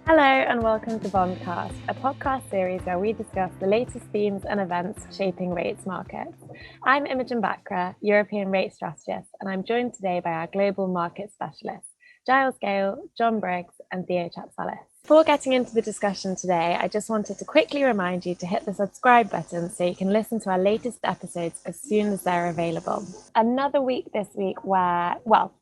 Hello and welcome to Bondcast, a podcast series where we discuss the latest themes and events shaping rates markets. I'm Imogen Bachra, European rate strategist, and I'm joined today by our global market specialists, Giles Gale, John Briggs, and Theo Chapsalis. Before getting into the discussion today, I just wanted to quickly remind you to hit the subscribe button so you can listen to our latest episodes as soon as they're available. Another week this week where,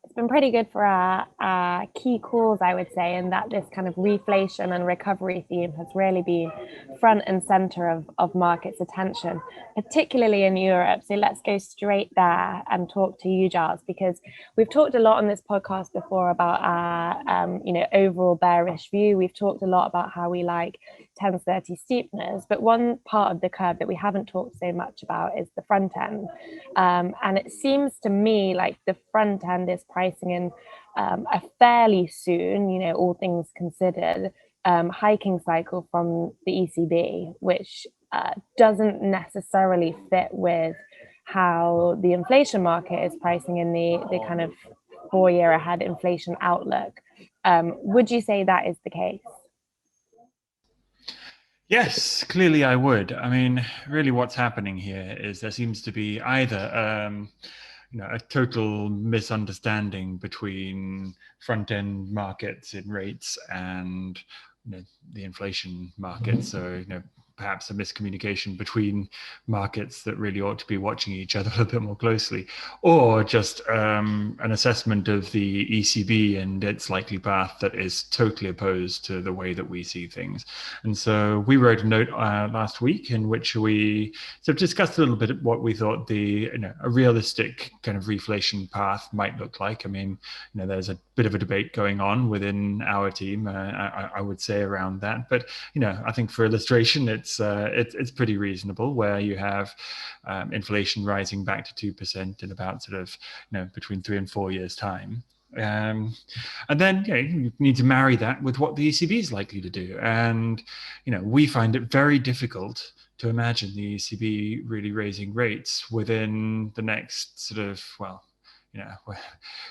it's been pretty good for our key calls, I would say, in that this kind of reflation and recovery theme has really been front and center of markets' attention, particularly in Europe. So let's go straight there and talk to you, Giles, because we've talked a lot on this podcast before about our overall bearish view. We've talked a lot about how we like 10-30 steepness, but one part of the curve that we haven't talked so much about is the front end. And it seems to me like the front end is pricing in a fairly soon, all things considered, hiking cycle from the ECB, which doesn't necessarily fit with how the inflation market is pricing in the kind of 4-year ahead inflation outlook. Would you say that is the case? Yes, clearly I would. I mean, really what's happening here is there seems to be either a total misunderstanding between front-end markets in rates and the inflation market. So, perhaps a miscommunication between markets that really ought to be watching each other a little bit more closely, or just an assessment of the ECB and its likely path that is totally opposed to the way that we see things. And so we wrote a note last week in which we sort of discussed a little bit what we thought a realistic kind of reflation path might look like. I mean, there's a bit of a debate going on within our team, I would say, around that. But, I think for illustration, it's pretty reasonable, where you have inflation rising back to 2% in about sort of between 3 and 4 years time. And then you need to marry that with what the ECB is likely to do. And we find it very difficult to imagine the ECB really raising rates within the next sort of,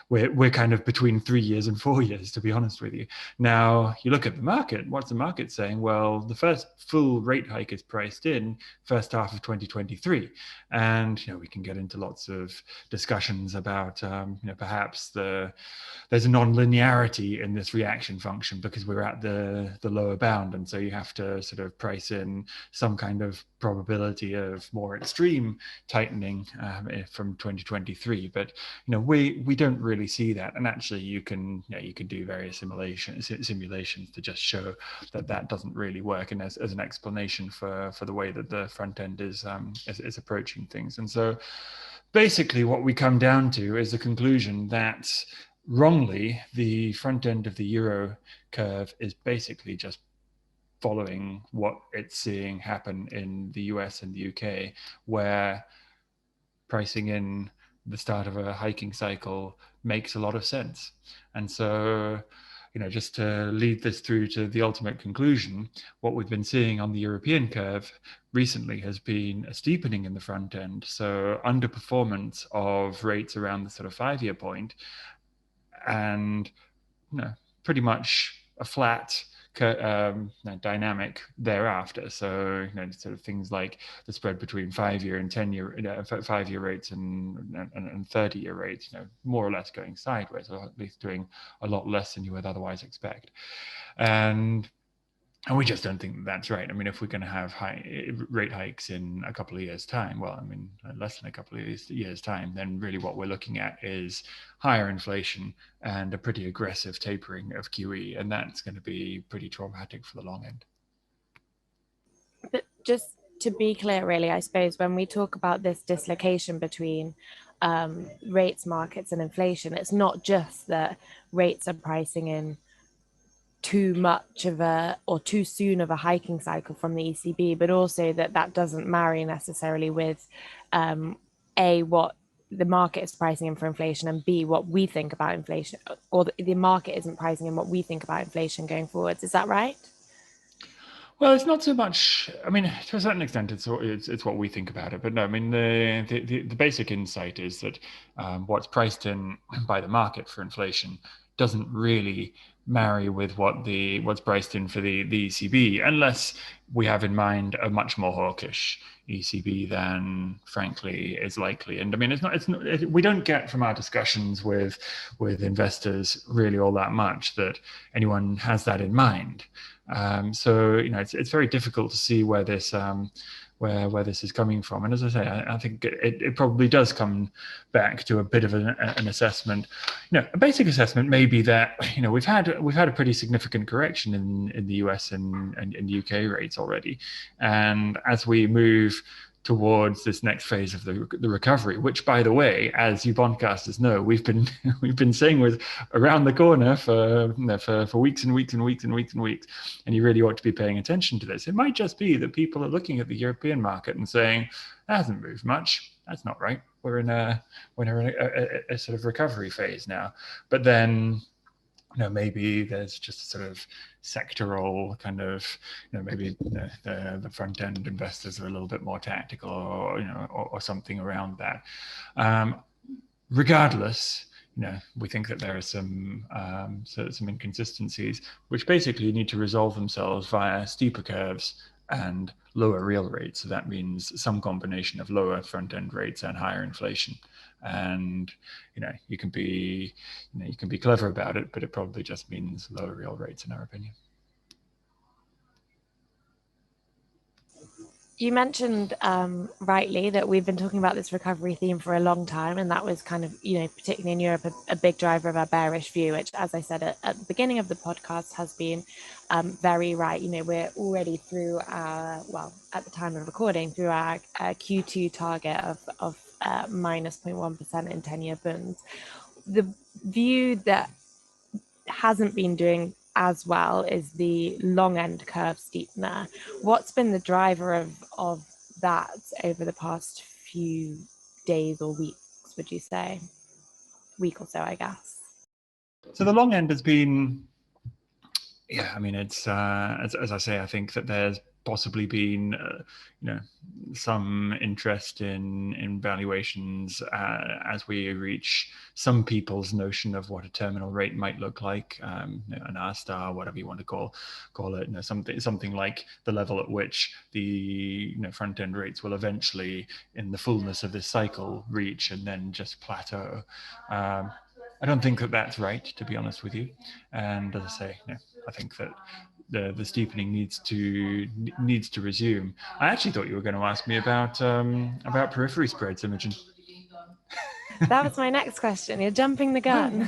we're kind of between 3 years and 4 years, to be honest with you. Now, you look at the market. What's the market saying? Well, the first full rate hike is priced in first half of 2023. And, we can get into lots of discussions about, perhaps there's a non-linearity in this reaction function because we're at the lower bound. And so you have to sort of price in some kind of probability of more extreme tightening from 2023. But, we don't really see that. And actually you can do various simulations to just show that doesn't really work, and as an explanation for the way that the front end is approaching things. And so basically what we come down to is the conclusion that wrongly the front end of the euro curve is basically just following what it's seeing happen in the US and the UK, where pricing in the start of a hiking cycle makes a lot of sense. And so, just to lead this through to the ultimate conclusion, what we've been seeing on the European curve recently has been a steepening in the front end. So underperformance of rates around the sort of 5-year point, and pretty much a flat dynamic thereafter. So sort of things like the spread between 5-year and 10-year 5-year rates and 30-year rates, more or less going sideways, or at least doing a lot less than you would otherwise expect. And we just don't think that's right. I mean, if we're going to have high rate hikes in a couple of years' time, less than a couple of years' time, then really what we're looking at is higher inflation and a pretty aggressive tapering of QE. And that's going to be pretty traumatic for the long end. But just to be clear, really, I suppose when we talk about this dislocation between rates markets and inflation, it's not just that rates are pricing in too much of or too soon of a hiking cycle from the ECB, but also that doesn't marry necessarily with what the market is pricing in for inflation, and B, what we think about inflation, or the market isn't pricing in what we think about inflation going forwards. Is that right? Well, it's not so much. I mean, to a certain extent, it's what we think about it. But no, I mean, the basic insight is that what's priced in by the market for inflation doesn't really marry with what's priced in for the ECB, unless we have in mind a much more hawkish ECB than, frankly, is likely. And I mean, we don't get from our discussions with investors really all that much that anyone has that in mind. So it's very difficult to see where this where this is coming from. And as I say, I think it probably does come back to a bit of an assessment. A basic assessment may be that we've had a pretty significant correction in the US and UK rates already, and as we move towards this next phase of the recovery, which, by the way, as you Bondcasters know, we've been saying was around the corner for weeks and weeks and weeks and weeks and weeks, and you really ought to be paying attention to this. It might just be that people are looking at the European market and saying, that hasn't moved much. That's not right. We're in a sort of recovery phase now. But then, maybe there's just a sort of sectoral kind of, maybe the front end investors are a little bit more tactical, or something around that. Regardless, we think that there are some inconsistencies which basically need to resolve themselves via steeper curves and lower real rates. So that means some combination of lower front end rates and higher inflation. And you can be clever about it, but it probably just means lower real rates, in our opinion. You mentioned rightly that we've been talking about this recovery theme for a long time, and that was kind of, particularly in Europe, a big driver of our bearish view, which, as I said at the beginning of the podcast, has been very right. We're already through at the time of recording, through our Q2 target of minus 0.1% in 10-year bonds. The view that hasn't been doing as well is the long end curve steepener. What's been the driver of that over the past few days or weeks, would you say? Week or so, I guess. So the long end has been, it's as I say, I think that there's possibly been some interest in valuations as we reach some people's notion of what a terminal rate might look like, an R star, whatever you want to call it, something like the level at which the front end rates will eventually, in the fullness of this cycle, reach and then just plateau. I don't think that that's right, to be honest with you. And as I say, I think that the steepening needs to resume. I actually thought you were going to ask me about periphery spreads, Imogen. That was my next question. You're jumping the gun.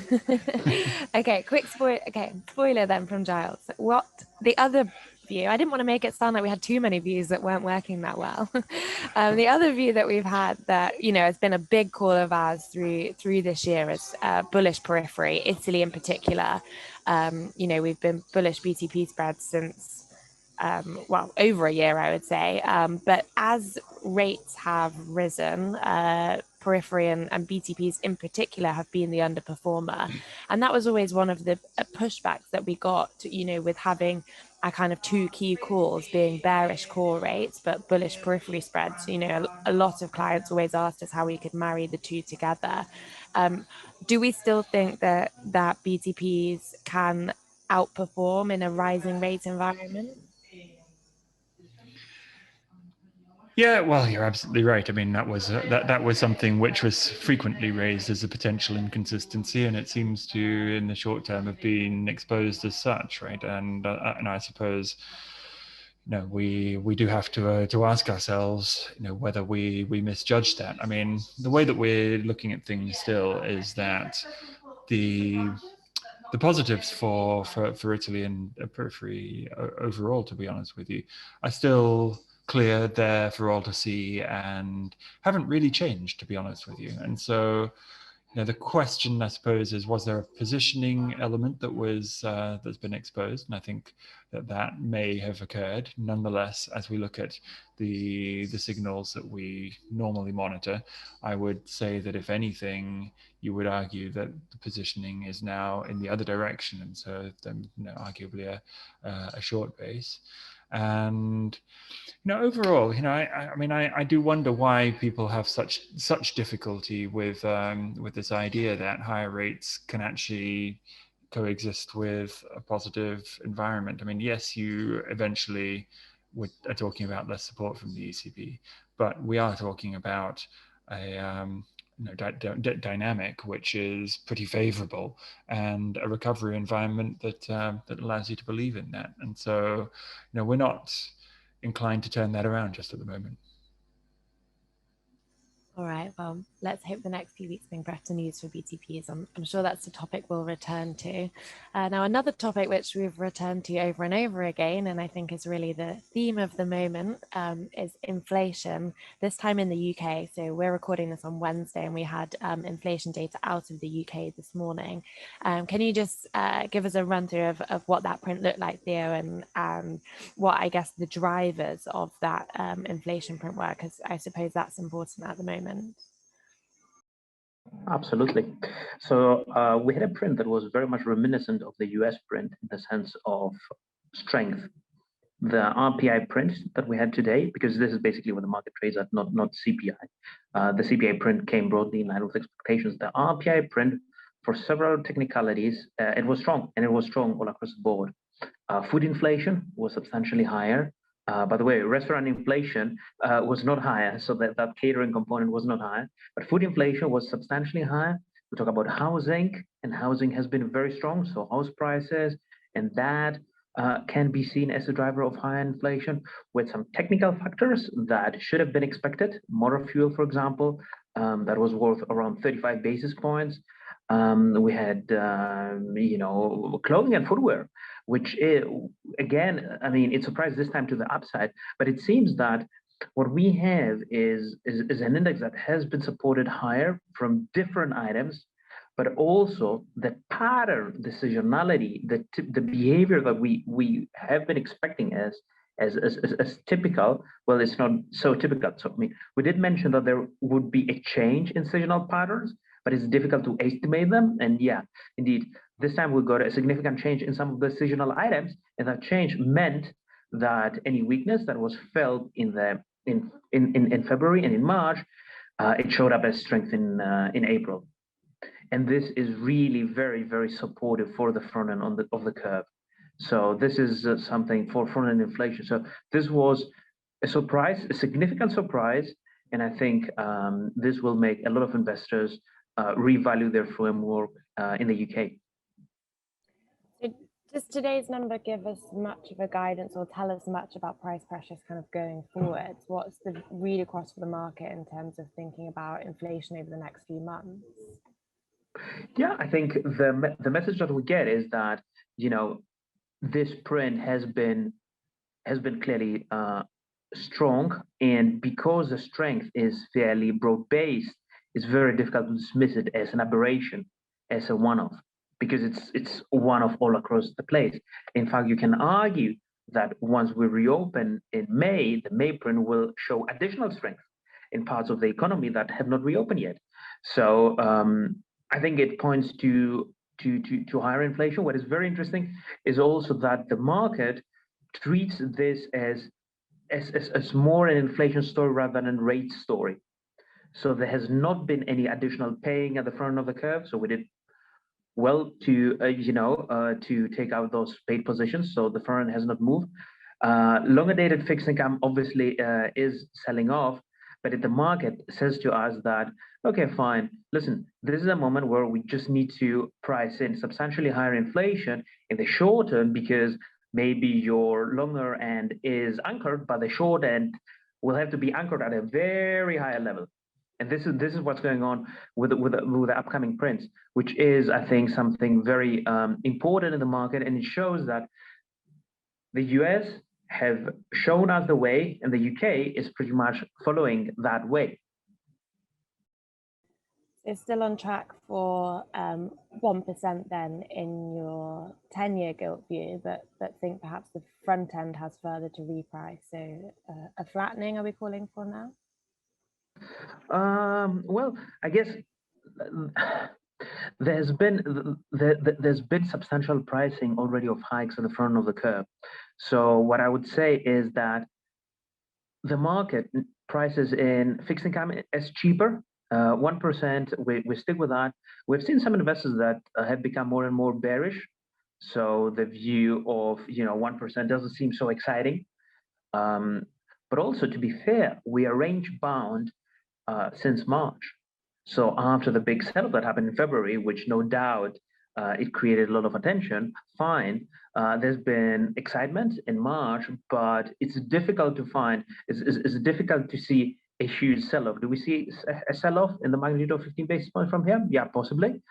Okay, quick spoiler then from Giles. What the other view? I didn't want to make it sound like we had too many views that weren't working that well. The other view that we've had that has been a big call of ours through this year is bullish periphery, Italy in particular. We've been bullish BTP spreads since over a year, I would say. But as rates have risen, periphery and BTPs in particular have been the underperformer. And that was always one of the pushbacks that we got, with having our kind of two key calls being bearish core rates, but bullish periphery spreads. A lot of clients always asked us how we could marry the two together. Do we still think that BTPs can outperform in a rising rate environment? Yeah, well, you're absolutely right. I mean, that was something which was frequently raised as a potential inconsistency, and it seems to, in the short term, have been exposed as such, right? And I suppose, we do have to ask ourselves, whether we misjudged that. I mean, the way that we're looking at things still is that the positives for Italy and periphery overall, to be honest with you, are still clear there for all to see and haven't really changed, to be honest with you. And so, the question, I suppose, is, was there a positioning element that was that's been exposed? And I think that may have occurred. Nonetheless, as we look at the signals that we normally monitor, I would say that if anything, you would argue that the positioning is now in the other direction, and so then arguably a short base. And overall, I do wonder why people have such difficulty with this idea that higher rates can actually coexist with a positive environment. I mean, yes, you eventually are talking about less support from the ECB, but we are talking about a dynamic which is pretty favorable, and a recovery environment that allows you to believe in that. And so, we're not inclined to turn that around just at the moment. All right, well, let's hope the next few weeks bring better news for BTPs. I'm sure that's a topic we'll return to. Now, another topic which we've returned to over and over again, and I think is really the theme of the moment, is inflation, this time in the UK. So we're recording this on Wednesday, and we had inflation data out of the UK this morning. Can you just give us a run through of what that print looked like, Theo, and what, I guess, the drivers of that inflation print were? Because I suppose that's important at the moment. Absolutely. So we had a print that was very much reminiscent of the US print in the sense of strength. The RPI print that we had today, because this is basically what the market trades at, not CPI. The CPI print came broadly in line with expectations. The RPI print, for several technicalities, it was strong, and it was strong all across the board. Food inflation was substantially higher. By the way, restaurant inflation was not higher, so that catering component was not higher, but food inflation was substantially higher. We talk about housing, and housing has been very strong, so house prices, and that can be seen as a driver of higher inflation, with some technical factors that should have been expected. Motor fuel, for example, that was worth around 35 basis points. We had, clothing and footwear, which is, again, I mean, it surprised this time to the upside, but it seems that what we have is an index that has been supported higher from different items, but also the pattern, the seasonality, the behavior that we have been expecting as typical. Well, it's not so typical. So I mean, we did mention that there would be a change in seasonal patterns, but it's difficult to estimate them. And yeah, indeed, this time we got a significant change in some of the seasonal items, and that change meant that any weakness that was felt in February and in March, it showed up as strength in April. And this is really very, very supportive for the front end of the curve. So this is something for front end inflation. So this was a surprise, a significant surprise, and I think this will make a lot of investors revalue their framework in the UK. So does today's number give us much of a guidance or tell us much about price pressures kind of going forward? What's the read across for the market in terms of thinking about inflation over the next few months? Yeah, I think the message that we get is that, this print has been clearly strong, and because the strength is fairly broad-based, it's very difficult to dismiss it as an aberration, as a one-off, because it's one-off all across the place. In fact, you can argue that once we reopen in May, the May print will show additional strength in parts of the economy that have not reopened yet. So I think it points to higher inflation. What is very interesting is also that the market treats this as more an inflation story rather than a rate story. So there has not been any additional paying at the front of the curve. So we did well to take out those paid positions. So the front has not moved. Longer dated fixed income obviously is selling off, but if the market says to us that, okay, fine, listen, this is a moment where we just need to price in substantially higher inflation in the short term, because maybe your longer end is anchored, but the short end will have to be anchored at a very high level. And this is what's going on with the upcoming prints, which is, I think, something very important in the market, and it shows that the US have shown us the way, and the UK is pretty much following that way. It's still on track for 1% then in your 10-year gilt view, but think perhaps the front end has further to reprice. So a flattening are we calling for now? Well, I guess there's been substantial pricing already of hikes at the front of the curve. So what I would say is that the market prices in fixed income as cheaper 1%, we stick with that. We've seen some investors that have become more and more bearish. So the view of 1% doesn't seem so exciting. But also, to be fair, we are range bound since March. So after the big sell-off that happened in February, which no doubt it created a lot of attention, fine. There's been excitement in March, but it's difficult to find, it's difficult to see a huge sell-off. Do we see a sell-off in the magnitude of 15 basis points from here? Yeah, possibly.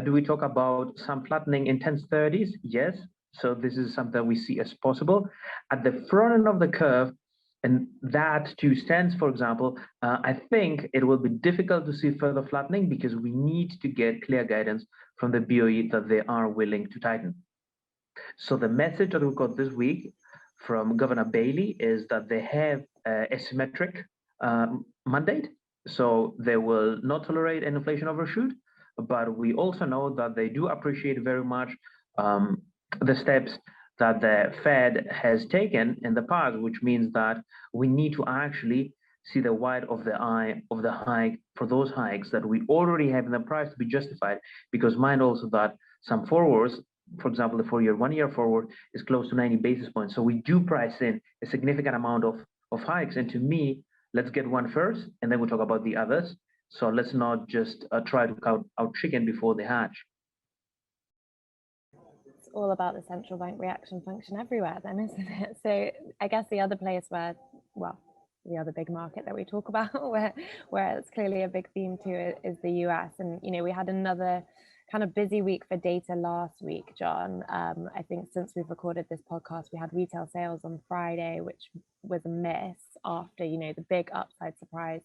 Do we talk about some flattening in 1030s? Yes. So this is something we see as possible. At the front end of the curve, and that too stands, for example, I think it will be difficult to see further flattening because we need to get clear guidance from the BOE that they are willing to tighten. So the message that we got this week from Governor Bailey is that they have a symmetric mandate. So they will not tolerate an inflation overshoot, but we also know that they do appreciate very much the steps that the Fed has taken in the past, which means that we need to actually see the white of the eye of the hike for those hikes that we already have in the price to be justified. Because mind also that some forwards, for example, the 4-year, 1-year forward is close to 90 basis points. So we do price in a significant amount of hikes. And to me, let's get one first, and then we'll talk about the others. So let's not just try to count out chicken before they hatch. All about the central bank reaction function everywhere then, isn't it? So I guess the other place where, well, the other big market that we talk about where it's clearly a big theme too is the US. And, we had another kind of busy week for data last week, John. I think since we've recorded this podcast, we had retail sales on Friday, which was a miss after, the big upside surprise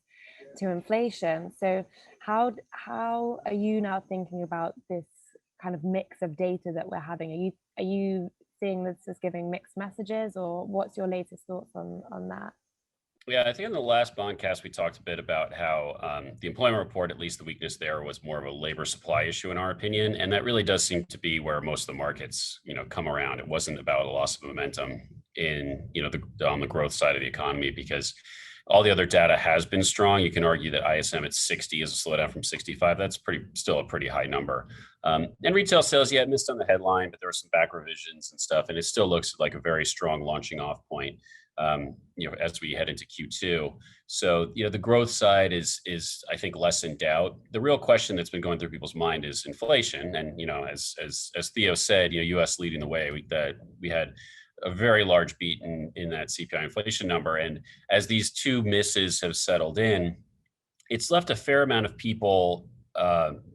to inflation. So how are you now thinking about this kind of mix of data that we're having? Are you seeing this as giving mixed messages, or what's your latest thoughts on that? Yeah, I think in the last Bondcast, we talked a bit about how the employment report, at least the weakness there, was more of a labor supply issue in our opinion. And that really does seem to be where most of the markets, come around. It wasn't about a loss of momentum in, on the growth side of the economy, because all the other data has been strong. You can argue that ISM at 60 is a slowdown from 65. That's still a pretty high number. And retail sales, yeah, missed on the headline, but there were some back revisions and stuff. And it still looks like a very strong launching off point, as we head into Q2. So, the growth side is I think less in doubt. The real question that's been going through people's mind is inflation. And, as Theo said, US leading the way, we had a very large beat in that CPI inflation number. And as these two misses have settled in, it's left a fair amount of people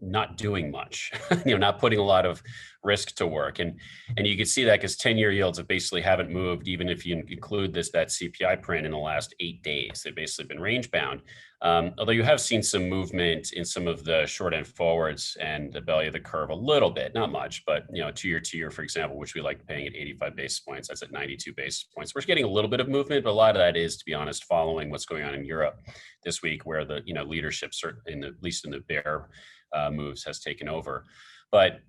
not doing much, not putting a lot of risk to work. And you can see that because 10-year yields have basically haven't moved, even if you include that CPI print in the last 8 days. They've basically been range bound. Although you have seen some movement in some of the short end forwards and the belly of the curve a little bit, not much, but 2-year, for example, which we like paying at 85 basis points, that's at 92 basis points. We're getting a little bit of movement, but a lot of that is, to be honest, following what's going on in Europe this week, where the leadership, at least in the bear moves, has taken over. But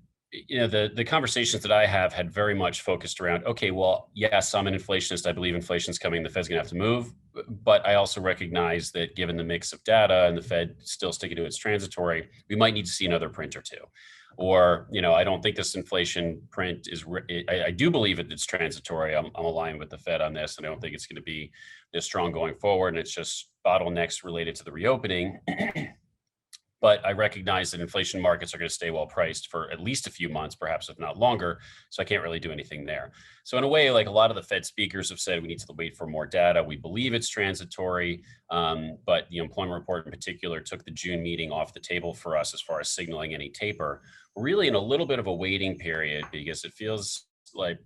the conversations that I have had very much focused around, okay, well, yes, I'm an inflationist. I believe inflation's coming. The Fed's going to have to move. But I also recognize that given the mix of data and the Fed still sticking to its transitory, we might need to see another print or two. Or, I don't think this inflation print is, I do believe it's transitory. I'm aligned with the Fed on this, and I don't think it's going to be this strong going forward. And it's just bottlenecks related to the reopening. But I recognize that inflation markets are going to stay well priced for at least a few months, perhaps if not longer. So I can't really do anything there. So in a way, like a lot of the Fed speakers have said, we need to wait for more data. We believe it's transitory, but the employment report in particular took the June meeting off the table for us as far as signaling any taper. We're really in a little bit of a waiting period because it feels like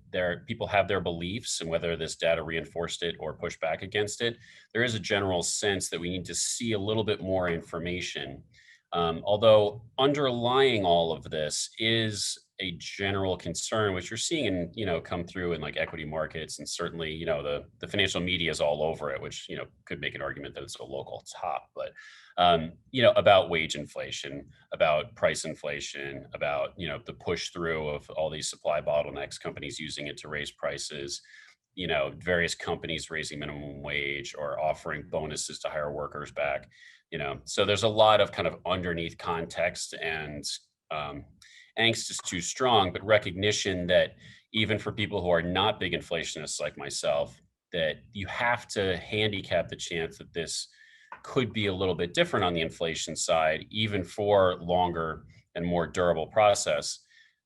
people have their beliefs, and whether this data reinforced it or pushed back against it, there is a general sense that we need to see a little bit more information. Although underlying all of this is a general concern, which you're seeing in, come through in like equity markets, and certainly, the financial media is all over it, which, could make an argument that it's a local top, but, about wage inflation, about price inflation, about, the push through of all these supply bottlenecks, companies using it to raise prices, various companies raising minimum wage or offering bonuses to hire workers back. So there's a lot of kind of underneath context, and angst is too strong, but recognition that even for people who are not big inflationists like myself, that you have to handicap the chance that this could be a little bit different on the inflation side, even for longer and more durable process.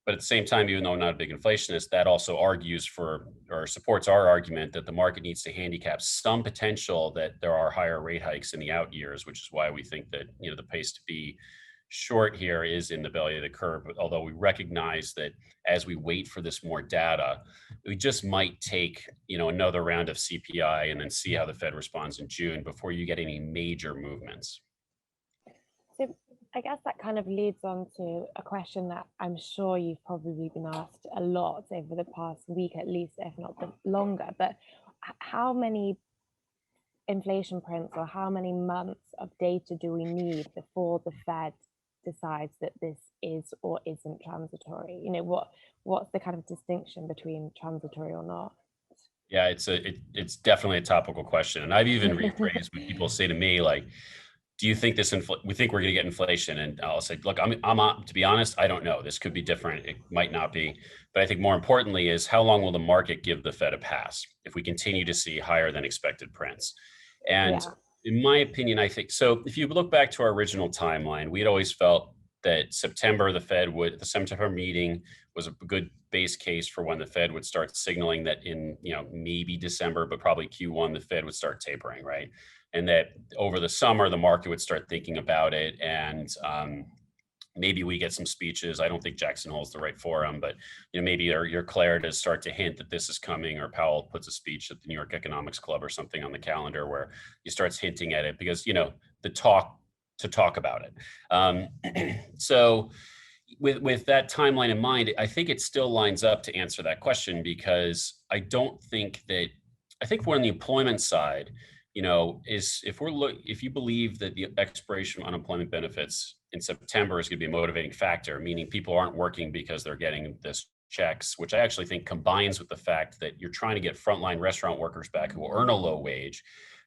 But at the same time, even though I'm not a big inflationist, that also argues for or supports our argument that the market needs to handicap some potential that there are higher rate hikes in the out years, which is why we think that the pace to be short here is in the belly of the curve. But although we recognize that as we wait for this more data, we just might take another round of CPI and then see how the Fed responds in June before you get any major movements. So I guess that kind of leads on to a question that I'm sure you've probably been asked a lot over the past week, at least, if not longer. But how many inflation prints or how many months of data do we need before the Fed decides that this is or isn't transitory? What's the kind of distinction between transitory or not? Yeah, it's definitely a topical question, and I've even rephrased when people say to me, like, do you think we think we're going to get inflation? And I'll say, look, I'm to be honest, I don't know. This could be different. It might not be. But I think more importantly is how long will the market give the Fed a pass if we continue to see higher than expected prints? And in my opinion, I think so. If you look back to our original timeline, we'd always felt that the September meeting was a good base case for when the Fed would start signaling that in maybe December, but probably Q1, the Fed would start tapering, right? And that over the summer, the market would start thinking about it, and maybe we get some speeches. I don't think Jackson Hole's the right forum, but maybe your Claire to start to hint that this is coming, or Powell puts a speech at the New York Economics Club or something on the calendar where he starts hinting at it, because the talk to talk about it. So with that timeline in mind, I think it still lines up to answer that question, because I think we're on the employment side. If you believe that the expiration of unemployment benefits in September is going to be a motivating factor, meaning people aren't working because they're getting this checks, which I actually think combines with the fact that you're trying to get frontline restaurant workers back who earn a low wage,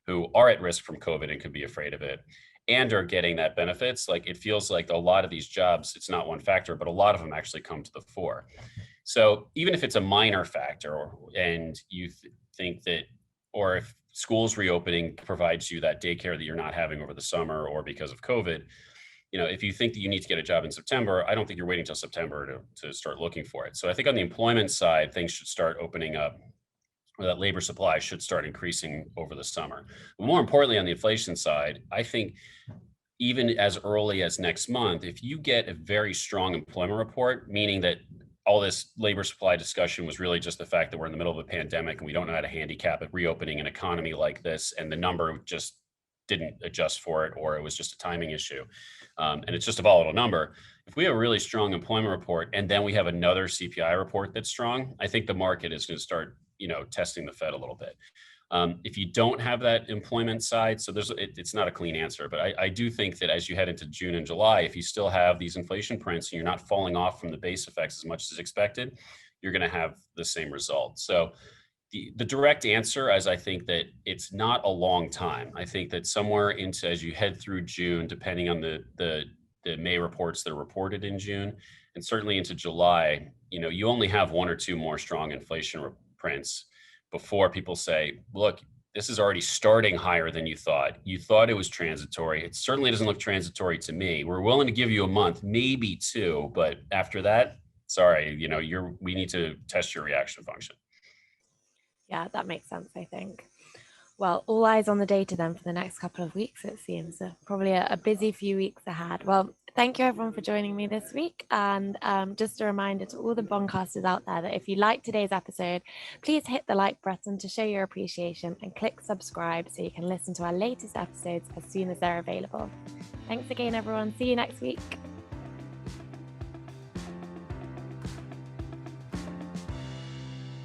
who are at risk from COVID and could be afraid of it, and are getting that benefits. Like, it feels like a lot of these jobs, it's not one factor, but a lot of them actually come to the fore. So even if it's a minor factor, and you think that, or if schools reopening provides you that daycare that you're not having over the summer or because of COVID, if you think that you need to get a job in September, I don't think you're waiting till September to start looking for it. So I think on the employment side, things should start opening up, or that labor supply should start increasing over the summer. But more importantly, on the inflation side, I think even as early as next month, if you get a very strong employment report, meaning that all this labor supply discussion was really just the fact that we're in the middle of a pandemic and we don't know how to handicap it, reopening an economy like this, and the number just didn't adjust for it, or it was just a timing issue, and it's just a volatile number. If we have a really strong employment report and then we have another CPI report that's strong, I think the market is going to start, testing the Fed a little bit. If you don't have that employment side, so it's not a clean answer, but I do think that as you head into June and July, if you still have these inflation prints and you're not falling off from the base effects as much as expected, you're going to have the same result. So the direct answer is, I think that it's not a long time. I think that somewhere into, as you head through June, depending on the May reports that are reported in June, and certainly into July, you only have one or two more strong inflation prints before people say, look, this is already starting higher than you thought. You thought it was transitory. It certainly doesn't look transitory to me. We're willing to give you a month, maybe two, but after that, sorry, we need to test your reaction function. Yeah, that makes sense, I think. Well, all eyes on the data then for the next couple of weeks, it seems. So probably a busy few weeks ahead. Well, thank you everyone for joining me this week. And just a reminder to all the Bondcasters out there that if you liked today's episode, please hit the like button to show your appreciation and click subscribe so you can listen to our latest episodes as soon as they're available. Thanks again, everyone. See you next week.